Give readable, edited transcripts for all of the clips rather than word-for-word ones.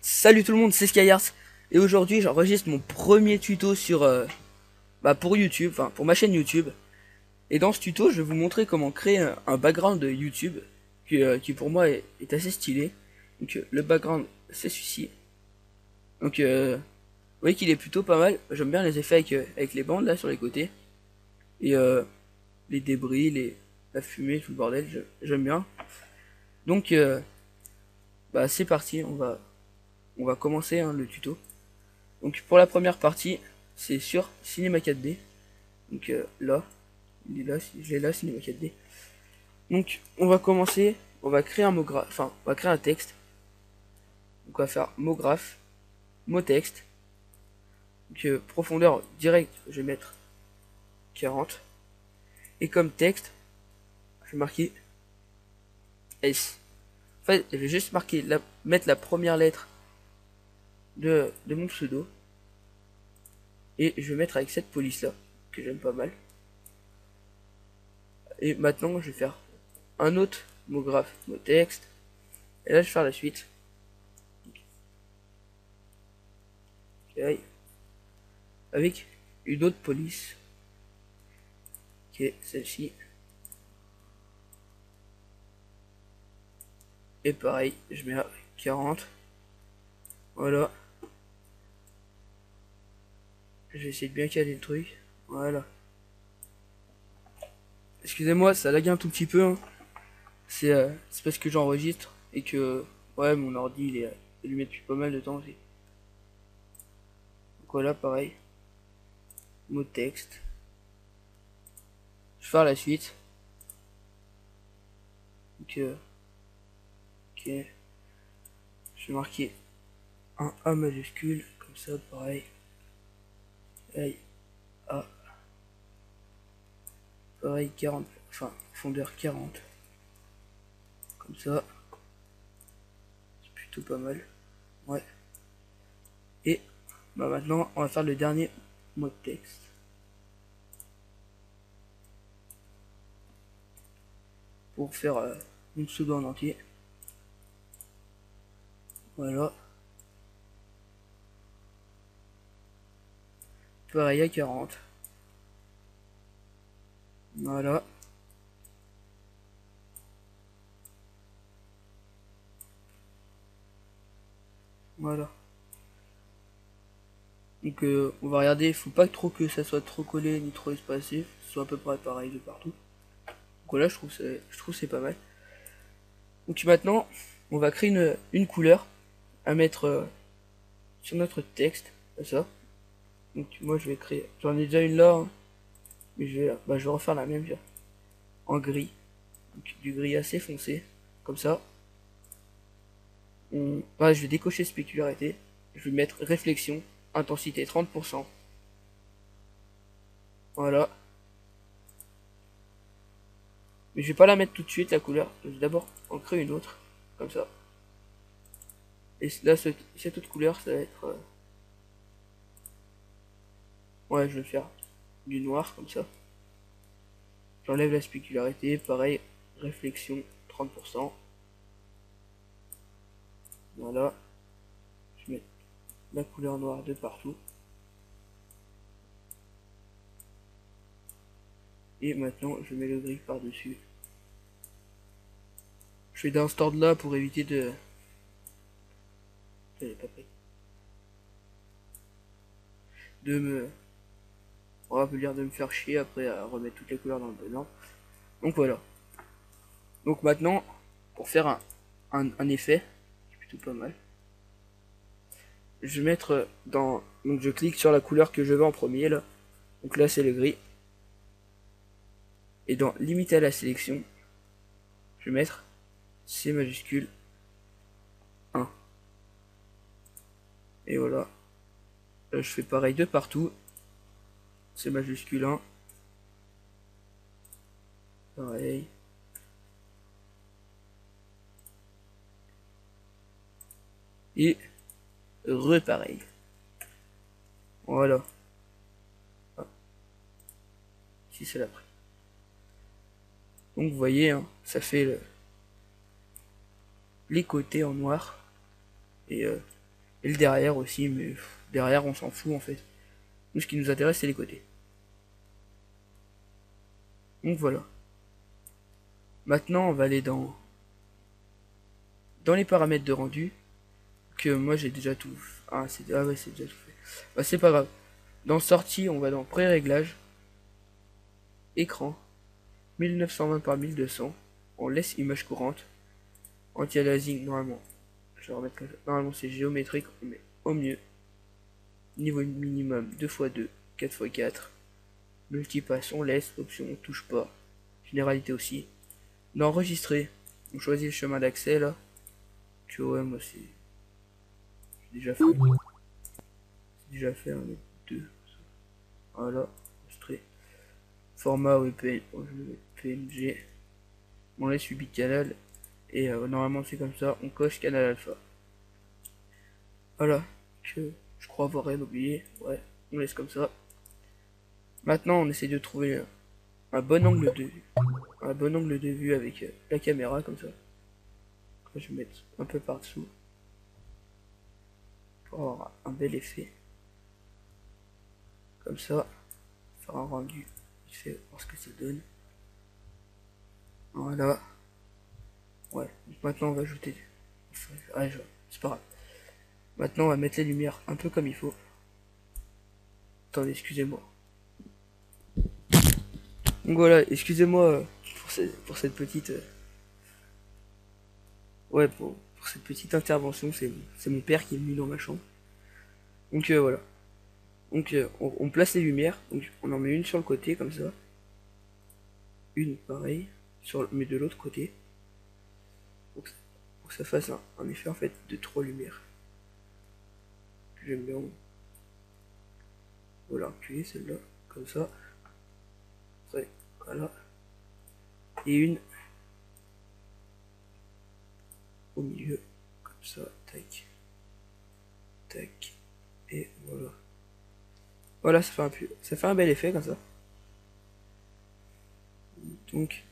Salut tout le monde, c'est Skyars et aujourd'hui j'enregistre mon premier tuto sur pour YouTube, enfin pour ma chaîne YouTube. Et dans ce tuto, je vais vous montrer comment créer un background de YouTube qui pour moi est assez stylé. Donc le background c'est celui-ci. Donc vous voyez qu'il est plutôt pas mal. J'aime bien les effets avec les bandes là sur les côtés et les débris, la fumée, tout le bordel. J'aime bien. Donc c'est parti, on va commencer le tuto. Donc pour la première partie, c'est sur Cinema 4D. Donc là, il est là, je l'ai là, Cinema 4D. Donc on va commencer, on va créer un mot graphe, enfin on va créer un texte. Donc on va faire mot graphe, mot texte. Donc profondeur directe, je vais mettre 40. Et comme texte, je vais marquer S. En fait, je vais juste mettre la première lettre de mon pseudo. Et je vais mettre avec cette police là, que j'aime pas mal. Et maintenant, je vais faire un autre mot graphe, mot texte. Et là, je vais faire la suite. Okay. Avec une autre police. Qui est celle-ci. Et pareil, je mets à 40. Voilà. Je vais essayer de bien caler le truc. Voilà. Excusez-moi, ça lag un tout petit peu. Hein. C'est parce que j'enregistre et que ouais, mon ordi il est allumé depuis pas mal de temps aussi. Donc voilà, pareil. Mot texte. Je vais faire la suite. Donc, ok. Je vais marquer un A majuscule, comme ça, pareil. Aïe, A. Pareil, 40. Enfin, fondeur 40. Comme ça. C'est plutôt pas mal. Ouais. Et maintenant, on va faire le dernier mot de texte. Pour faire une pseudo en entier. Voilà. Pareil à 40. Voilà. Voilà. Donc on va regarder, il faut pas trop que ça soit trop collé ni trop espacé, ce soit à peu près pareil de partout. Donc voilà, je trouve c'est pas mal. Donc maintenant, on va créer une couleur à mettre sur notre texte, comme ça. Donc moi je vais créer, j'en ai déjà une là, hein, mais je vais refaire la même en gris, donc du gris assez foncé, comme ça. Je vais décocher spécularité, je vais mettre réflexion, intensité 30%. Voilà. Mais je vais pas la mettre tout de suite la couleur, je vais d'abord en créer une autre, comme ça. Et là cette autre couleur ça va être... ouais, je vais faire du noir comme ça. J'enlève la spécularité, pareil, réflexion 30%. Voilà. Je mets la couleur noire de partout. Et maintenant, je mets le gris par-dessus. Je fais dans ce ordre-là pour éviter de... pas pris. De me... On va dire de me faire chier après à remettre toutes les couleurs dans le bon ordre. Donc voilà. Donc maintenant, pour faire un effet, qui est plutôt pas mal, je vais mettre dans... Donc je clique sur la couleur que je veux en premier là. Donc là c'est le gris. Et dans limiter à la sélection, je vais mettre C majuscule 1. Et voilà. Là, je fais pareil de partout. C majuscule 1. Pareil. Et repareil. Voilà. Ah. Si c'est la pris. Donc vous voyez, hein, ça fait les côtés en noir. Et Et le derrière aussi, mais derrière on s'en fout en fait. Nous ce qui nous intéresse c'est les côtés. Donc voilà. Maintenant on va aller dans les paramètres de rendu. Que moi j'ai déjà tout. Ah ouais c'est déjà tout fait. Bah c'est pas grave. Dans sortie on va dans pré-réglage. Écran. 1920 par 1200. On laisse image courante. Anti-aliasing normalement. Je vais remettre comme ça. Normalement c'est géométrique. On met au mieux. Niveau minimum 2x2. 4x4. Multipass on laisse. Option on touche pas. Généralité aussi. D'enregistrer. On choisit le chemin d'accès là. Tu vois moi c'est déjà fait. C'est déjà fait. On met 2. Voilà. Enregistré. Format WP, PNG. On laisse 8 canal. Et normalement c'est comme ça. On coche canal alpha. Voilà. Que je crois avoir rien oublié. Ouais. On laisse comme ça. Maintenant on essaie de trouver un bon angle de vue. Un bon angle de vue avec la caméra comme ça. Je vais mettre un peu par dessous. Pour avoir un bel effet. Comme ça. Faire un rendu. Je vais voir ce que ça donne. Voilà. Ouais. Donc maintenant on va ajouter. Ouais, c'est pas grave. Maintenant on va mettre les lumières un peu comme il faut. Attendez, excusez-moi. Donc voilà, excusez-moi pour cette petite... ouais, pour cette petite intervention, c'est mon père qui est venu dans ma chambre. Donc voilà. Donc on place les lumières, donc on en met une sur le côté comme ça. Une pareil, mais de l'autre côté. Pour que ça fasse un effet en fait de 3 lumières. J'aime bien. Voilà, appuyer celle-là, comme ça. Après, voilà. Et une au milieu, comme ça, tac. Tac. Et voilà. Voilà, ça fait un bel effet comme ça. Donc,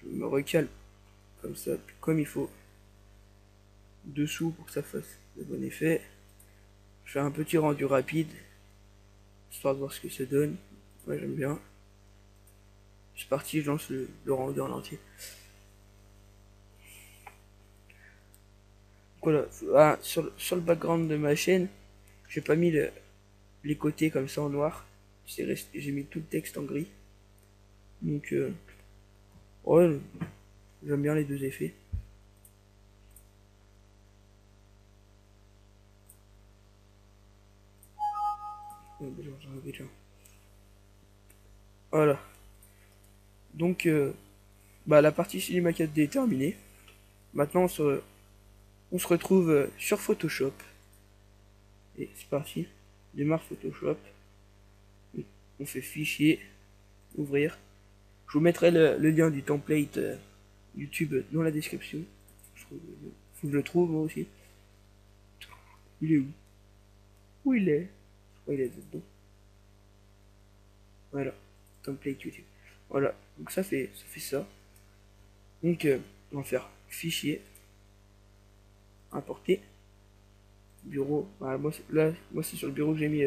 je me recale comme ça, comme il faut. Dessous pour que ça fasse le bon effet. Je fais un petit rendu rapide, histoire de voir ce que ça donne. Moi j'aime bien. C'est parti, je lance le rendu en entier. Voilà. Ah, sur le background de ma chaîne, j'ai pas mis les côtés comme ça en noir. J'ai mis tout le texte en gris. Donc, ouais, j'aime bien les deux effets. Voilà. Donc, bah, la partie Cinema 4D est terminée. Maintenant, on se retrouve sur Photoshop. Et c'est parti. Démarre Photoshop. On fait fichier, ouvrir. Je vous mettrai le lien du template YouTube dans la description. Faut que je le trouve moi aussi. Il est où? Où il est? Oh, il est dedans. Voilà. Template YouTube. Voilà. Donc ça fait ça. Donc on va faire fichier. Importer. Bureau. Voilà, moi c'est sur le bureau que j'ai mis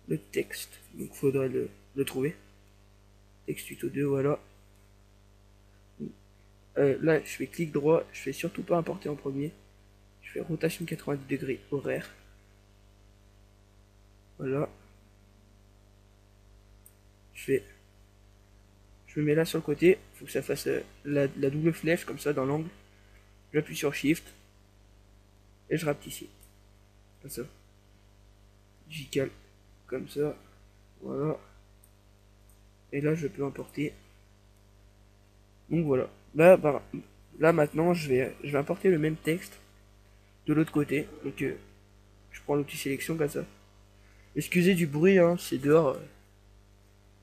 le texte. Donc il faudrait le trouver. Texte tuto 2, voilà. Là, je fais clic droit, je fais surtout pas importer en premier. Je fais rotation 90 degrés horaire. Voilà. Je me mets là sur le côté. Faut que ça fasse la double flèche comme ça dans l'angle. J'appuie sur Shift. Et je rapetissis. Comme ça. J'y cale. Comme ça. Voilà. Et là, je peux importer. Donc voilà. Là maintenant, je vais importer le même texte de l'autre côté. Donc je prends l'outil sélection comme ça. Excusez du bruit, hein, c'est dehors.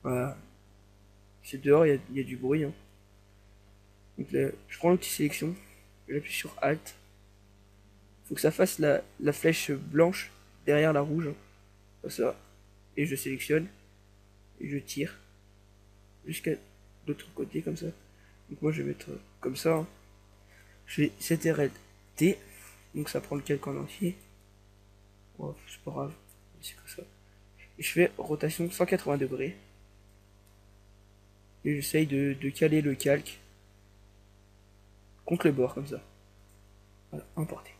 Voilà. C'est dehors, il y a du bruit. Hein. Donc là, je prends l'outil sélection, j'appuie sur Alt. Faut que ça fasse la flèche blanche derrière la rouge. Hein. Comme ça. Et je sélectionne. Et je tire. Jusqu'à l'autre côté comme ça. Donc moi je vais mettre comme ça. Hein. Je fais CTRL T. Donc ça prend le calque en entier. Oh, c'est pas grave, c'est comme ça. Et je fais rotation 180 degrés. Et j'essaye de caler le calque contre le bord, comme ça. Voilà, importé.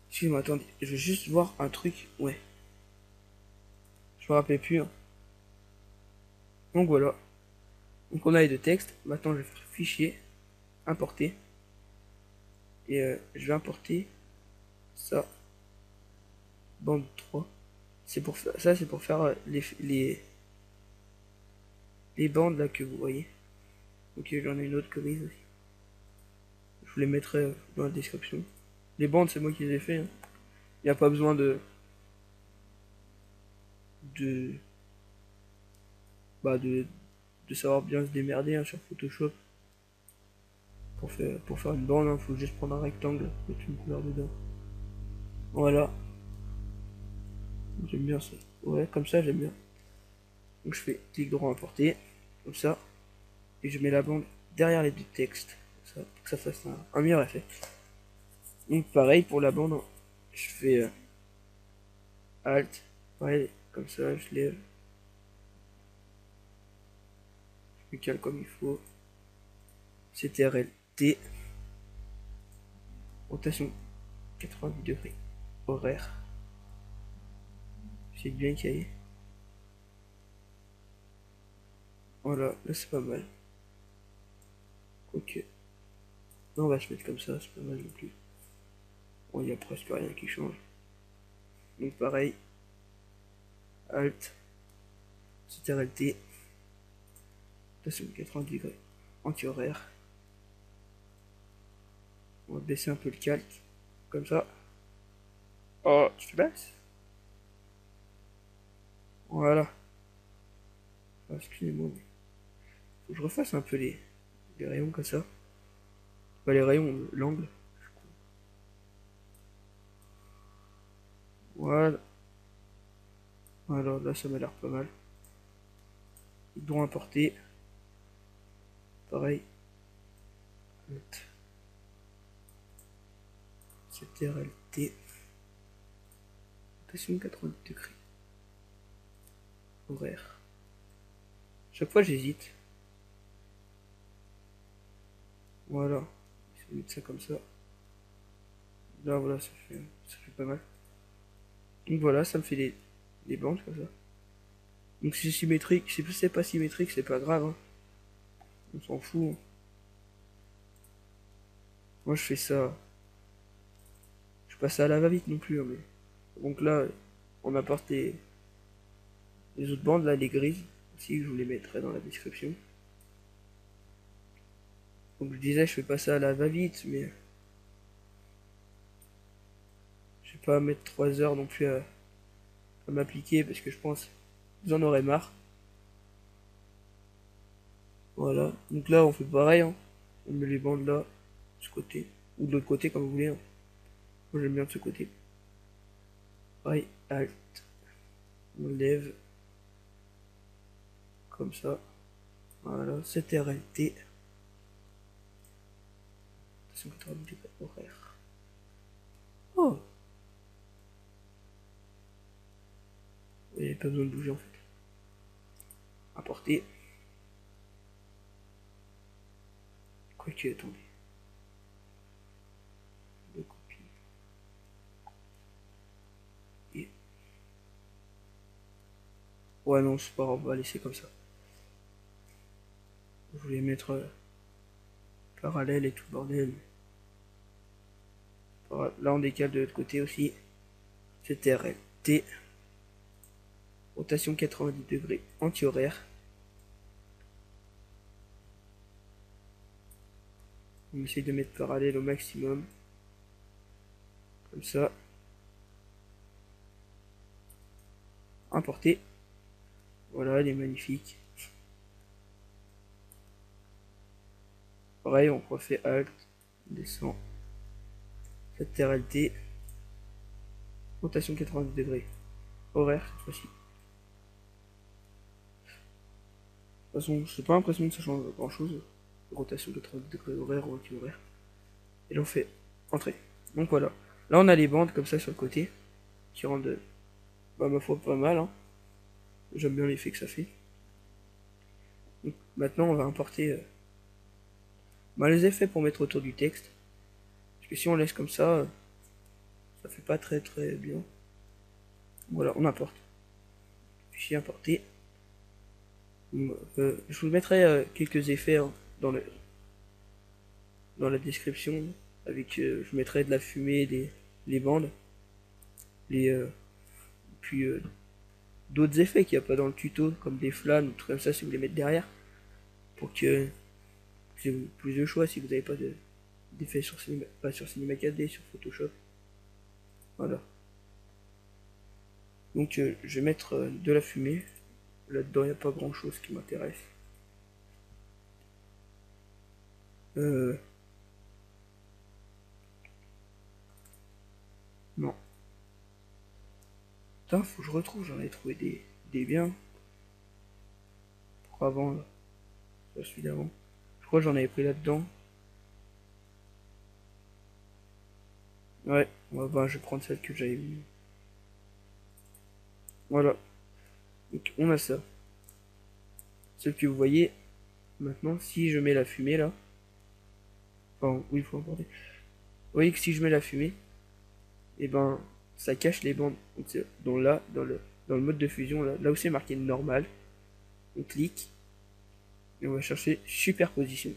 Excusez-moi, attendez, je vais juste voir un truc. Ouais, je me rappelais plus, hein. Donc voilà. Donc on a les deux textes. Maintenant, je vais faire fichier, importer. Et je vais importer ça, bande 3. C'est pour ça, c'est pour faire les bandes là que vous voyez. Ok, j'en ai une autre commise aussi. Je vous les mettrai dans la description. Les bandes, c'est moi qui les ai fait, hein. Il n'y a pas besoin de, bah de savoir bien se démerder, hein, sur Photoshop. Pour faire une bande, il faut juste prendre un rectangle, mettre une couleur dedans. Voilà. J'aime bien ça. Ouais, comme ça, j'aime bien. Donc je fais clic droit importer, comme ça. Et je mets la bande derrière les deux textes, comme ça, pour que ça fasse un meilleur effet. Donc pareil pour la bande, je fais Alt, pareil, comme ça, je lève. Je me cale comme il faut. CTRL T. Rotation 90 degrés. Horaire. J'ai bien caillé. Voilà, là c'est pas mal. Ok. Non, on va se mettre comme ça, c'est pas mal non plus. Bon, il y a presque rien qui change. Donc pareil. Alt. CTRL T. Rotation 90 degrés. Anti-horaire. On va baisser un peu le calque. Comme ça. Oh, tu te baisses? Voilà. Ah, excusez-moi, mais faut que je refasse un peu les rayons comme ça. Pas les rayons, l'angle. Voilà. Alors là, ça m'a l'air pas mal. Ils doivent importer. Pareil. CTRL T. Rotation 90 degrés. Horaire. Chaque fois, j'hésite. Voilà. Je vais mettre ça comme ça. Là, voilà, ça fait pas mal. Donc voilà, ça me fait les bandes comme ça. Donc si c'est symétrique, si c'est pas symétrique, c'est pas grave, hein. On s'en fout, hein. Moi, je fais ça. Je passe ça à la va-vite non plus, hein, mais... Donc là, on apporte les autres bandes, là, les grises. Aussi, je vous les mettrai dans la description. Donc je disais, je fais pas ça à la va-vite, mais... Je vais pas mettre 3 heures non plus à m'appliquer, parce que je pense que vous en aurez marre. Voilà. Donc là, on fait pareil, hein. On met les bandes là, de ce côté. Ou de l'autre côté, comme vous voulez, hein. Moi, j'aime bien de ce côté. Pareil, Alt. On lève. Comme ça. Voilà, CTRL T. 190 degrés horaire. Oh! Il n'y avait pas besoin de bouger en fait. Importer. Quoique, attendez. De copie. Et... Ouais, non, c'est pas grave, on va laisser comme ça. Je voulais mettre parallèle et tout bordel. Là, on décale de l'autre côté aussi. CTRL T. Rotation 90 degrés anti-horaire. On essaye de mettre parallèle au maximum. Comme ça. Importer. Voilà, elle est magnifique. Pareil, on refait Alt. On descend. CTRL T. Rotation 90 degrés. Horaire cette fois-ci. De toute façon, j'ai pas l'impression que ça change grand chose. Rotation 90 degrés horaire ou anti-horaire. Et là on fait entrée. Donc voilà. Là on a les bandes comme ça sur le côté. qui rendent, bah, ma foi, pas mal, hein. J'aime bien l'effet que ça fait. Donc, maintenant, on va importer bah, les effets pour mettre autour du texte. Parce que si on laisse comme ça fait pas très très bien. Voilà, on importe. Fichier importé. Je vous mettrai quelques effets hein, dans dans la description. Avec, je mettrai de la fumée, les bandes, les, puis d'autres effets qu'il n'y a pas dans le tuto, comme des flammes, ou trucs comme ça, si vous voulez mettre derrière, pour que vous ayez plus de choix si vous n'avez pas d'effets sur Cinema, pas sur Cinema 4D, sur Photoshop. Voilà. Donc je vais mettre de la fumée. Là-dedans, il n'y a pas grand-chose qui m'intéresse. Non. Putain, faut que je retrouve, j'en ai trouvé des biens. Pour avant, là. Ça, celui d'avant. Je crois que j'en avais pris là-dedans. Ouais, bah, je vais prendre celle que j'avais mis. Voilà. Donc on a ça. Celle que vous voyez. Maintenant, si je mets la fumée là. Enfin, oui, il faut importer. Vous voyez que si je mets la fumée, et ben ça cache les bandes. Donc là, dans le mode de fusion, là où c'est marqué normal, on clique et on va chercher superposition.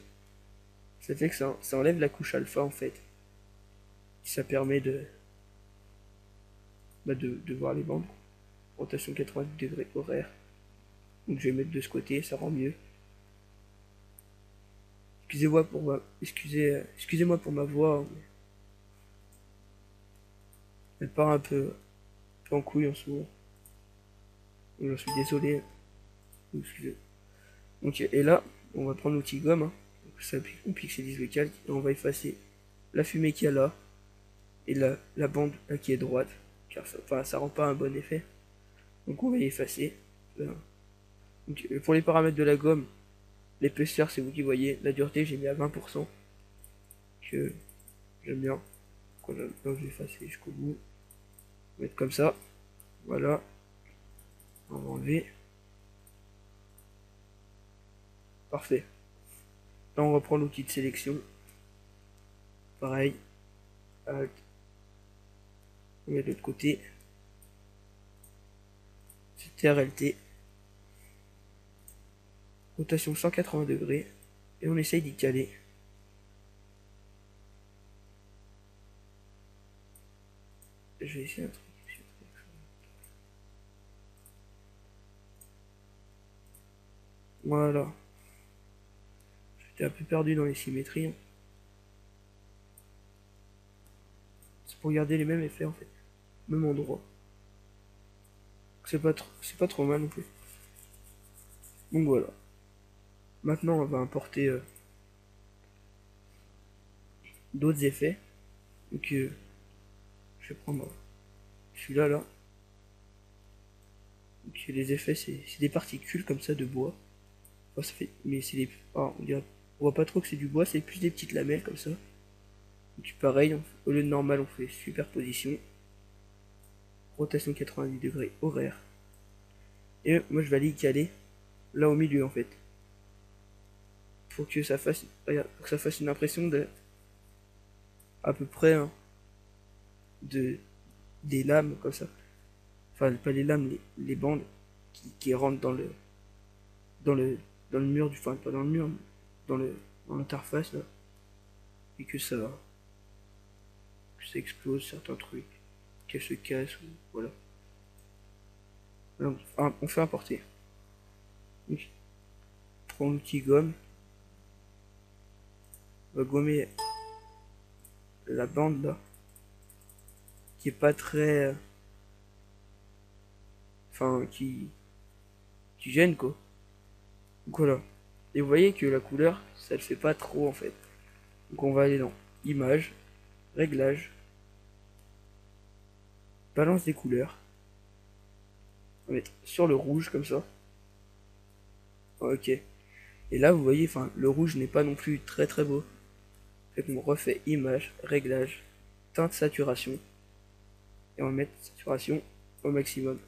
Ça fait que ça enlève la couche alpha en fait. Ça permet de voir les bandes. Rotation 90 degrés horaire. Donc je vais mettre de ce côté, ça rend mieux. Excusez-moi pour excusez-moi pour ma voix. Hein, elle part un peu en couille en ce moment. Je suis désolé. Excusez. Donc, et là, on va prendre l'outil gomme. Hein. On pixelise le calque et on va effacer la fumée qu'il y a là et la bande là qui est droite. Car ça rend pas un bon effet. Donc on va effacer. Là. Donc, pour les paramètres de la gomme, l'épaisseur c'est vous qui voyez. La dureté j'ai mis à 20%. Que j'aime bien. Donc je vais effacer jusqu'au bout. On va mettre comme ça. Voilà. On va enlever. Parfait. Là on reprend l'outil de sélection. Pareil. Alt. On met de l'autre côté. C'est RLT. Rotation 180 degrés. Et on essaye d'y caler. Je vais essayer un truc. Voilà. J'étais un peu perdu dans les symétries. Hein. C'est pour garder les mêmes effets en fait. Même endroit. C'est pas trop mal non plus. Donc voilà. Maintenant on va importer d'autres effets. Donc je vais prendre celui-là là. Donc les effets c'est des particules comme ça de bois. Enfin, ça fait. Mais c'est des. Ah, on voit pas trop que c'est du bois, c'est plus des petites lamelles comme ça. Donc pareil, au lieu de normal on fait superposition. Rotation 90 degrés horaire. Et moi je vais aller y caler là au milieu en fait. Pour que ça fasse, regarde, pour que ça fasse une impression de à peu près hein, des lames comme ça. Enfin pas les lames, les bandes qui rentrent dans le mur du, enfin pas dans le mur, mais dans l'interface là. Et que ça explose certains trucs, qu'elle se casse ou voilà. Alors, on fait importer. Donc, on prend l'outil gomme. On va gommer la bande là. Qui est pas très. Enfin, qui gêne quoi. Donc voilà. Et vous voyez que la couleur, ça le fait pas trop en fait. Donc on va aller dans Images, Réglages, Balance des couleurs. On va mettre sur le rouge comme ça. Ok. Et là vous voyez, enfin le rouge n'est pas non plus très très beau. Fait qu'on refait Image, Réglage, Teinte, Saturation. Et on va mettre saturation au maximum.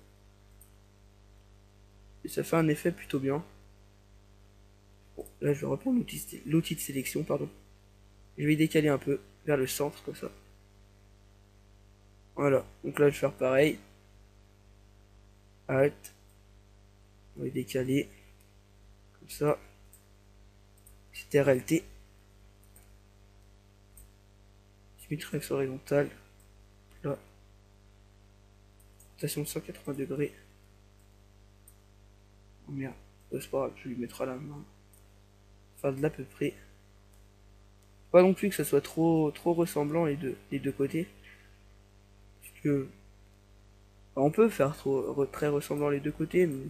Et ça fait un effet plutôt bien. Bon, là je vais reprendre l'outil de sélection, pardon. Je vais décaler un peu vers le centre comme ça. Voilà, donc là je vais faire pareil. Alt. On va décaler. Comme ça. CTRLT. Symétrie axe horizontale. Là. Rotation de 180 degrés. Oh merde. C'est pas grave, je vais lui mettre à la main. Enfin de l'à peu près. Pas non plus que ça soit trop ressemblant les deux côtés. Parce que on peut faire très ressemblant les deux côtés, mais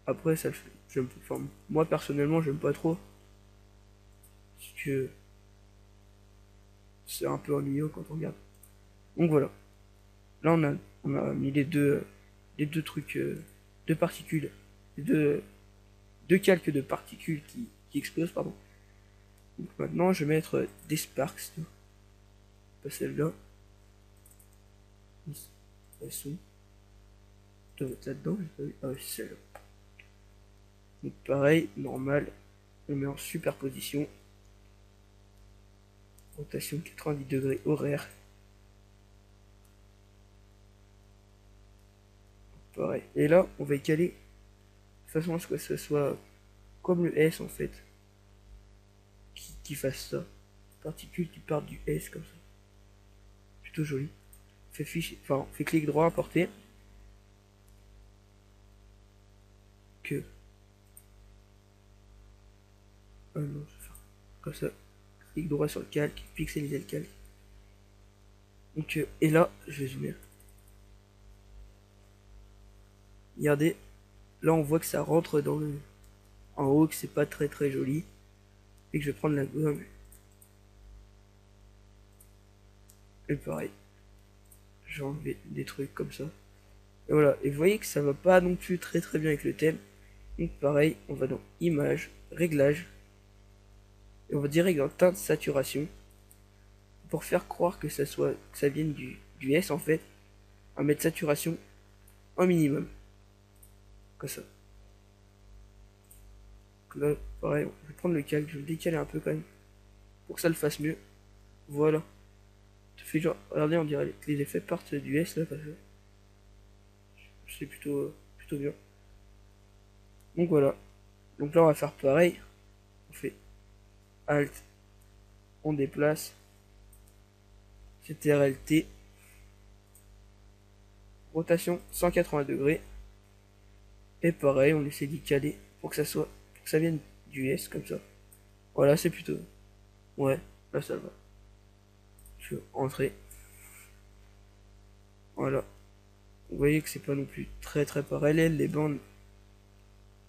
après ça j'aime, enfin, moi personnellement j'aime pas trop. Parce que c'est un peu ennuyeux quand on regarde. Donc voilà. Là on a mis les deux trucs, deux particules, les deux calques de particules qui explosent, pardon. Donc maintenant je vais mettre des sparks, pas celle-là. Elles sont. Je dois mettre là-dedans, j'ai pas vu. Ah oui, c'est celle-là. Donc pareil, normal, je le mets en superposition. Rotation 90 degrés horaire. Pareil. Et là, on va y caler de façon à ce que ce soit comme le S en fait. Qui fasse ça. Particules qui partent du S comme ça. Plutôt joli. Fait fichier, enfin, fait clic droit, importer. Que. Ah non, je vais faire comme ça. Clic droit sur le calque, pixeliser le calque. Donc, et là, je vais zoomer. Regardez, là on voit que ça rentre dans le. En haut, que c'est pas très joli. Et que je vais prendre la gomme. Et pareil. Je vais enlever des trucs comme ça. Et voilà. Et vous voyez que ça va pas non plus très bien avec le thème. Donc pareil, on va dans Image, Réglage. Et on va direct dans Teinte Saturation. Pour faire croire que ça vienne du S en fait. On va mettre saturation au minimum. Comme ça. Donc là, pareil, je vais prendre le calque, je vais le décaler un peu quand même. Pour que ça le fasse mieux. Voilà. Ça fait genre, regardez, on dirait que les effets partent du S là, parce que c'est plutôt bien. Donc voilà. Donc là, on va faire pareil. On fait Alt, on déplace, CTRL-T, rotation 180 degrés, et pareil, on essaie d'y caler pour que ça vienne du S comme ça. Voilà, c'est plutôt, ouais, là ça va. Je vais entrer. Voilà. Vous voyez que c'est pas non plus très parallèle, les bandes.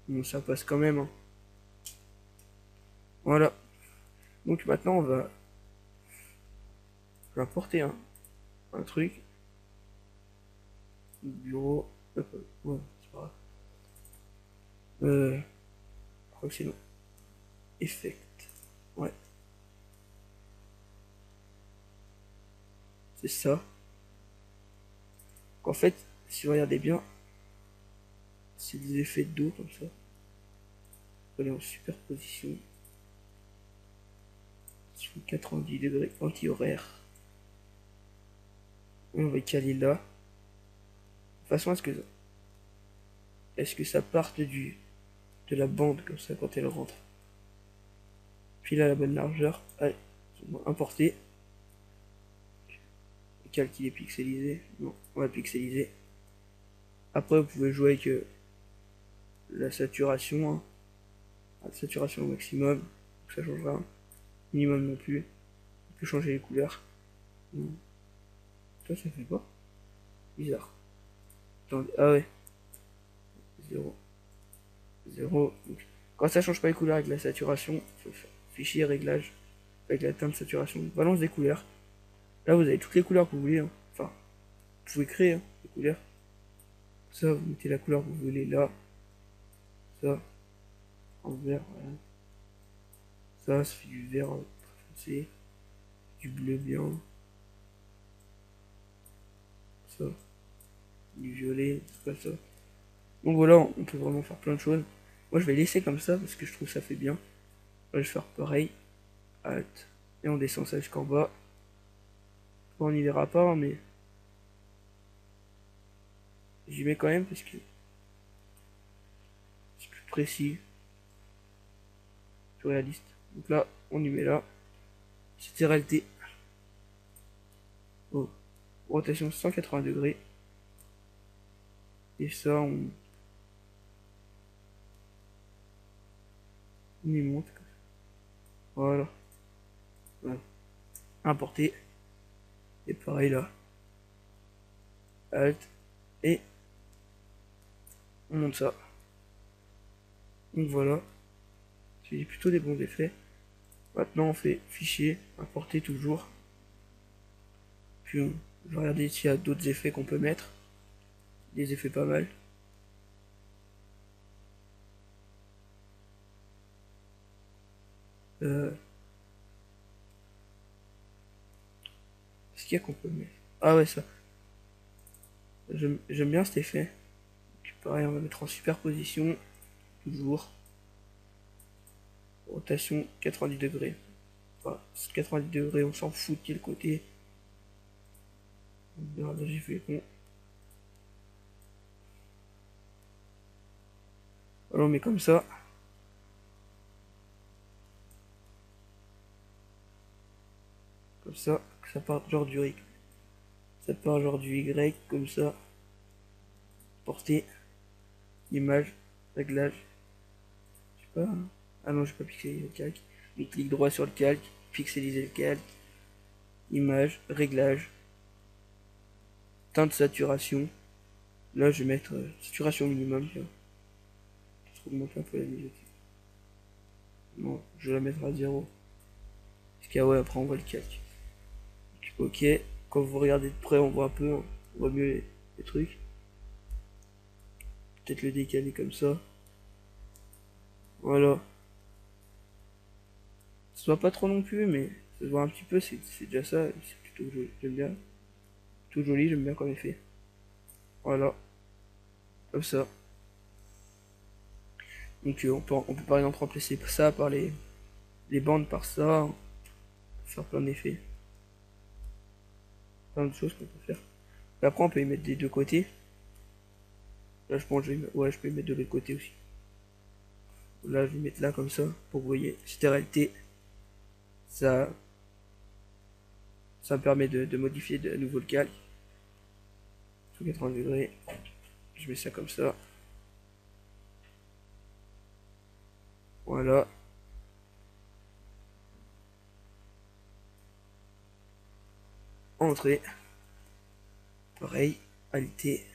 Bon, ça passe quand même, hein. Voilà. Donc maintenant, je vais importer un truc. Bureau. Ouais, c'est pas grave. Je crois que c'est non. Effect. Ouais. C'est ça. Donc, en fait, si vous regardez bien, c'est des effets d'eau comme ça. On est en superposition. Sur 90 degrés anti-horaire. On va caler là. De façon à ce que ça parte de la bande comme ça quand elle rentre. Puis là la bonne largeur. Allez, importer. Le calque il est pixelisé. Non, on va pixeliser. Après vous pouvez jouer avec la saturation. Hein. La saturation au maximum. Donc, ça change rien. Minimum non plus. On peut changer les couleurs. Non. Ça fait pas. Bizarre. Attendez. Ah ouais. 0. 0. Donc, quand ça change pas les couleurs avec la saturation, faut faire fichier réglage avec la teinte saturation. Balance des couleurs. Là vous avez toutes les couleurs que vous voulez. Hein. Enfin, vous pouvez créer hein, les couleurs. Ça, vous mettez la couleur que vous voulez là. Ça, en vert, voilà. Ça fait du vert très foncé. Du bleu bien. ça, du violet, c'est pas ça. Donc voilà, on peut vraiment faire plein de choses. Moi je vais laisser comme ça parce que je trouve ça fait bien. Là, je vais faire pareil, Alt, et on descend ça jusqu'en bas. Bon, on n'y verra pas, hein, mais j'y mets quand même parce que c'est plus précis, plus réaliste. Donc là, on y met là. C'était réalité. Oh, rotation 180 degrés. Et ça, on y monte. Voilà. Voilà. Importer. Et pareil là. Alt. Et on monte ça. Donc voilà. C'est plutôt des bons effets. Maintenant on fait fichier, importer toujours. Puis on va regarder s'il y a d'autres effets qu'on peut mettre. Des effets pas mal. Est-ce qu'il y a qu'on peut mettre? Ah ouais, ça. J'aime bien cet effet. Donc, pareil, on va mettre en superposition. Toujours. Rotation 90 degrés. Enfin, 90 degrés, on s'en fout de quel côté. Là, j'ai fait bon. Alors on met comme ça. Comme ça, que ça part genre du Y. Ça part genre du Y, comme ça. Portée. Image. Réglage. Je sais pas. Hein. Ah non, j'ai pas pixelisé le calque. Donc clic droit sur le calque. Pixeliser le calque. Image. Réglage. Teinte saturation. Là, je vais mettre saturation minimum. Je vais augmenter un peu la mise. Non, je vais la mettre à 0. Parce que ouais, après on voit le calque. Ok, quand vous regardez de près, on voit un peu, on voit mieux les trucs. Peut-être le décaler comme ça. Voilà. Ça se voit pas trop non plus, mais ça se voit un petit peu, c'est déjà ça. C'est plutôt joli, j'aime bien. Tout joli, j'aime bien comme effet. Voilà, comme ça. Donc on peut par exemple remplacer ça par les bandes par ça. Faire plein d'effets. Plein de choses qu'on peut faire. Et après on peut y mettre des deux côtés. Là je pense que je peux y mettre de l'autre côté aussi. Là je vais mettre là comme ça pour que vous voyez. C'était réalité. Ça me permet de modifier de nouveau le calque. 180 degrés. Je mets ça comme ça. Voilà. Entrée. Pareil.Alité.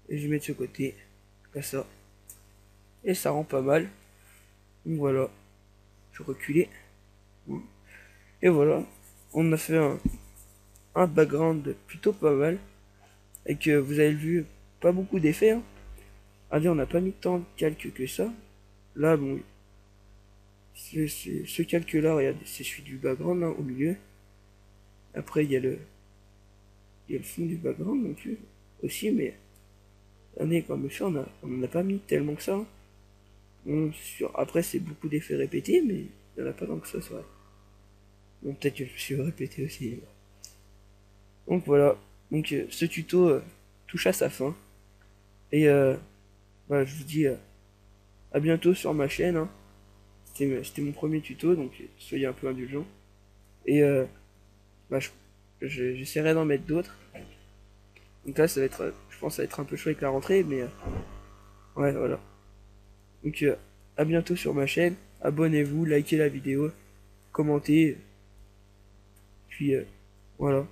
Et je vais mettre ce côté. Comme ça. Et ça rend pas mal. Donc voilà. Je vais reculer. Et voilà. On a fait un background plutôt pas mal. Et que vous avez vu, pas beaucoup d'effets. Hein. À dire, on n'a pas mis tant de calque que ça. Là, bon, ce calque-là, regardez, c'est celui du background, là, au milieu. Après, il y a le fond du background non plus, aussi, mais l'année comme ça, on n'en a pas mis tellement que ça. Hein. Bon, après, c'est beaucoup d'effets répétés, mais il n'y en a pas tant que ça, c'est vrai. Bon, peut-être que je me suis répété aussi. Donc voilà, donc ce tuto touche à sa fin. Et voilà, je vous dis à bientôt sur ma chaîne. Hein. C'était mon premier tuto, donc soyez un peu indulgents. Et bah, j'essaierai d'en mettre d'autres. Donc là, ça va être, je pense, que ça va être un peu chaud avec la rentrée, mais ouais, voilà. Donc à bientôt sur ma chaîne. Abonnez-vous, likez la vidéo, commentez. Puis voilà.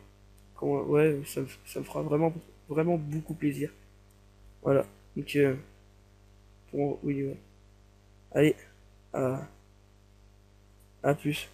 Ouais, ça me fera vraiment beaucoup plaisir. Voilà. Donc oui, ouais. Allez, à plus.